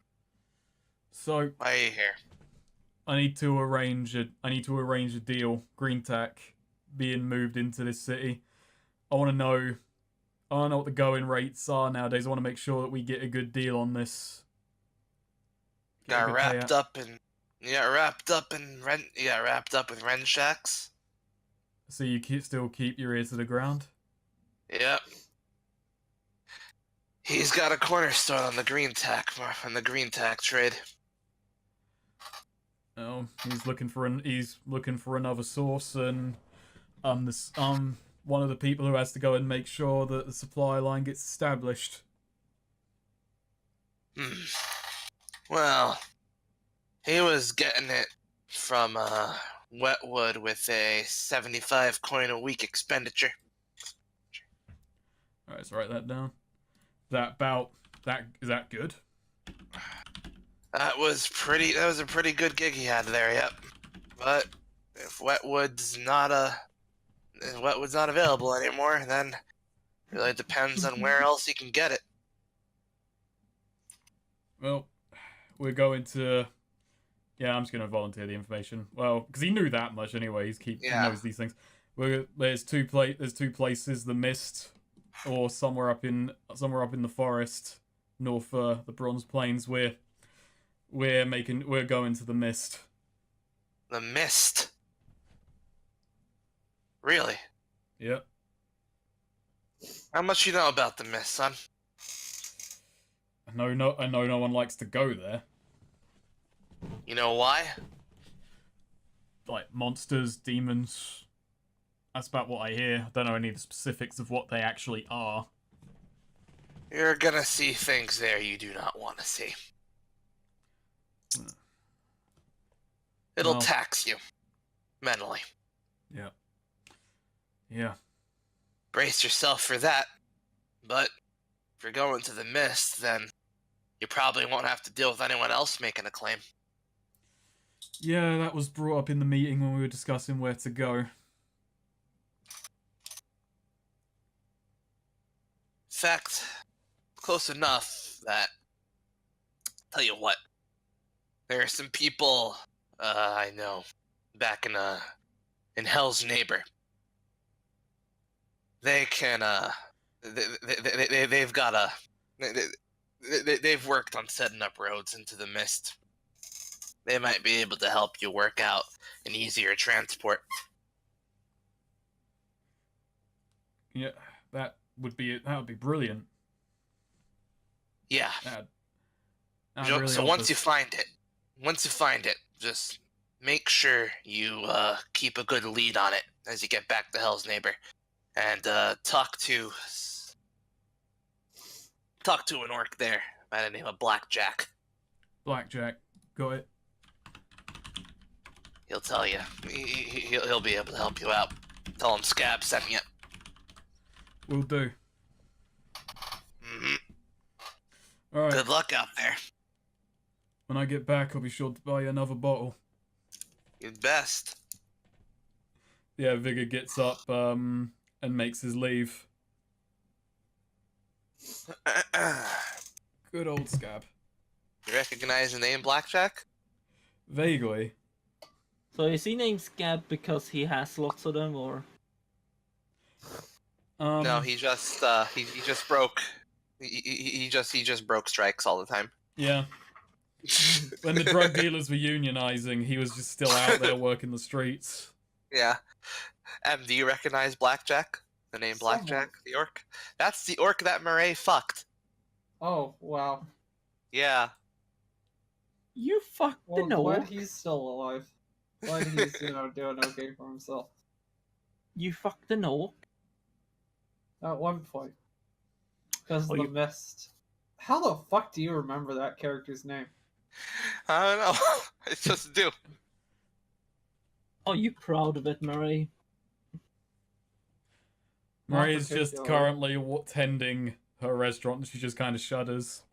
S3: So
S4: Why are you here?
S3: I need to arrange a deal. Green Tack being moved into this city. I want to know what the going rates are nowadays. I want to make sure that we get a good deal on this.
S4: Got wrapped up in rent. You got wrapped up with rent shacks.
S3: So you still keep your ear to the ground?
S4: Yep. He's got a cornerstone on the green tack trade.
S3: Oh, he's looking for another source, and one of the people who has to go and make sure that the supply line gets established.
S4: Well, he was getting it from Wetwood with a 75 coin a week expenditure.
S3: All right, let's write that down. Is that good?
S4: That was a pretty good gig he had there, yep. But if Wetwood's not available anymore, then it really depends on where else he can get it.
S3: Well, we're going to... Yeah, I'm just going to volunteer the information. Well, because he knew that much anyway. He knows these things. There's two places: the Mist, or somewhere up in the forest, north the Bronze Plains. We're going to the Mist.
S4: The Mist. Really?
S3: Yep.
S4: How much you know about the Mist, son?
S3: I know no one likes to go there.
S4: You know why?
S3: Like monsters, demons. That's about what I hear. I don't know any of the specifics of what they actually are.
S4: You're gonna see things there you do not want to see. It'll tax you. Mentally.
S3: Yeah. Yeah.
S4: Brace yourself for that. But if you're going to the mist, then you probably won't have to deal with anyone else making a claim.
S3: Yeah, that was brought up in the meeting when we were discussing where to go.
S4: In fact, close enough that, tell you what, there are some people I know back in Hell's Neighbor. They can they've got they've worked on setting up roads into the mist. They might be able to help you work out an easier transport.
S3: Yeah, that would be brilliant.
S4: Yeah.
S3: That'd really
S4: So
S3: help
S4: once
S3: us.
S4: you find it, just make sure you keep a good lead on it as you get back to Hell's Neighbor, and talk to an orc there by the name of Blackjack.
S3: Blackjack, got it.
S4: He'll tell you. He'll be able to help you out. Tell him Scab sent you.
S3: Will do.
S4: Hmm.
S3: All right.
S4: Good luck out there.
S3: When I get back, I'll be sure to buy you another bottle.
S4: You're best.
S3: Yeah, Vigor gets up and makes his leave. Good old Scab.
S4: You recognize the name Blackjack?
S3: Vaguely.
S2: So is he named Scab because he has lots of them, or?
S4: No, he just broke. He just broke strikes all the time.
S3: Yeah. When the drug dealers were unionizing, he was just still out there working the streets.
S4: Yeah. Do you recognize Blackjack? The name Blackjack, the orc? That's the orc that Murray fucked.
S1: Oh, wow.
S4: Yeah.
S2: You fucked
S1: Well,
S2: the no.
S1: glad he's still alive. Glad he's, doing okay for himself.
S2: You fucked the no.
S1: At one point. Because
S2: Oh,
S1: of the mist. How the fuck do you remember that character's name?
S4: I don't know. I just do.
S2: Are you proud of it, Murray?
S1: Not
S3: Maria's just
S1: particularly.
S3: currently tending her restaurant, and she just kind of shudders.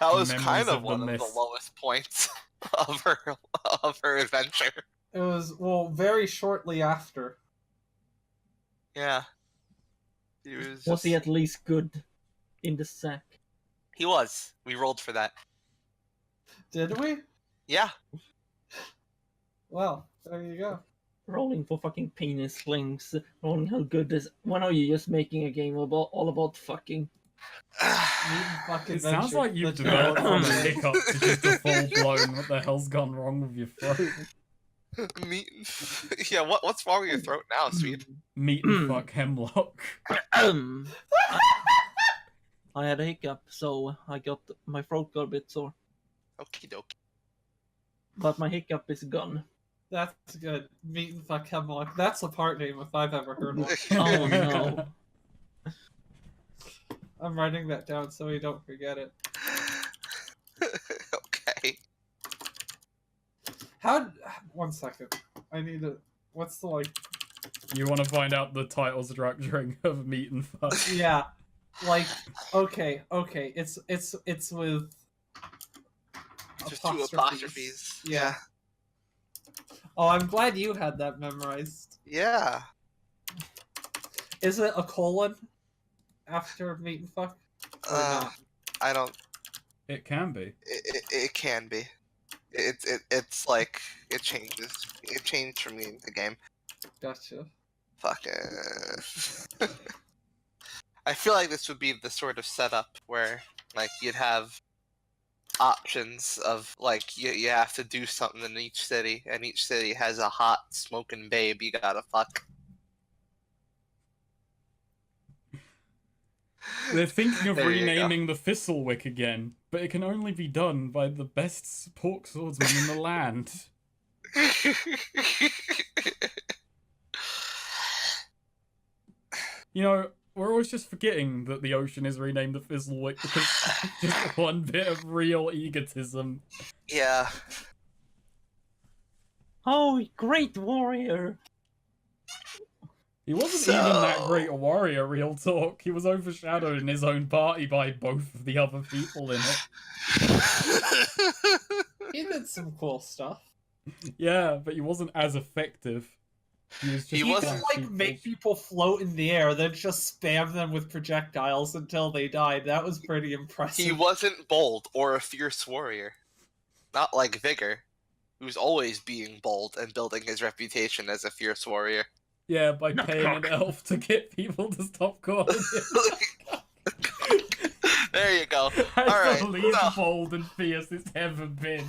S4: That was
S3: Memories
S4: kind
S3: of
S4: of
S3: the
S4: one of the
S3: mist.
S4: lowest points of her adventure.
S1: It was, very shortly after.
S4: Yeah.
S2: Was he at least good in the sack?
S4: He was. We rolled for that.
S1: Did we?
S4: Yeah.
S1: Well, there you go.
S2: Rolling for fucking penis slings. Rolling how good is. When are you just making a game about all about fucking?
S1: Fucking
S3: It sounds
S1: adventure
S3: like you've
S1: that
S3: developed from a
S1: developed-
S3: hiccup to just a full-blown, what the hell's gone wrong with your throat?
S4: Meat. Yeah. What's wrong with your throat now, sweet?
S3: Meat and fuck Hemlock.
S2: I had a hiccup, so my throat got a bit sore.
S4: Okie dokie.
S2: But my hiccup is gone.
S1: That's good. Meat and fuck Hemlock. That's a part name if I've ever heard one.
S2: Oh no.
S1: I'm writing that down so we don't forget it.
S4: Okay.
S1: One second. I need to. What's the like?
S3: You want to find out the title structuring of Meat and Fuck?
S1: Yeah, like okay. It's with
S4: Just two apostrophes.
S1: Yeah. Oh, I'm glad you had that memorized.
S4: Yeah.
S1: Is it a colon after meat and fuck? Or not?
S4: I don't.
S3: It can be.
S4: It can be. It's like it changes. It changed from game to game.
S1: Gotcha.
S4: Fuck. I feel like this would be the sort of setup where like you'd have options of like you have to do something in each city, and each city has a hot smoking babe you gotta fuck.
S3: They're thinking of
S4: There you go.
S3: renaming the Thistlewick again, but it can only be done by the best pork swordsman in the land. You know, we're always just forgetting that the ocean is renamed the Thistlewick because just one bit of real egotism.
S4: Yeah.
S2: Oh, great warrior!
S3: He wasn't even that great a warrior, real talk. He was overshadowed in his own party by both of the other people in it.
S1: He did some cool stuff.
S3: Yeah, but he wasn't as effective. He was just
S4: He
S1: He
S4: wasn't-
S1: could, like, make people float in the air, then just spam them with projectiles until they died. That was pretty impressive.
S4: He wasn't bold or a fierce warrior. Not like Vigor, who's always being bold and building his reputation as a fierce warrior.
S3: Yeah, by paying an elf to get people to stop calling him.
S4: There you go.
S3: That's
S4: Alright,
S3: the least
S4: so-
S3: bold and fierce it's ever been.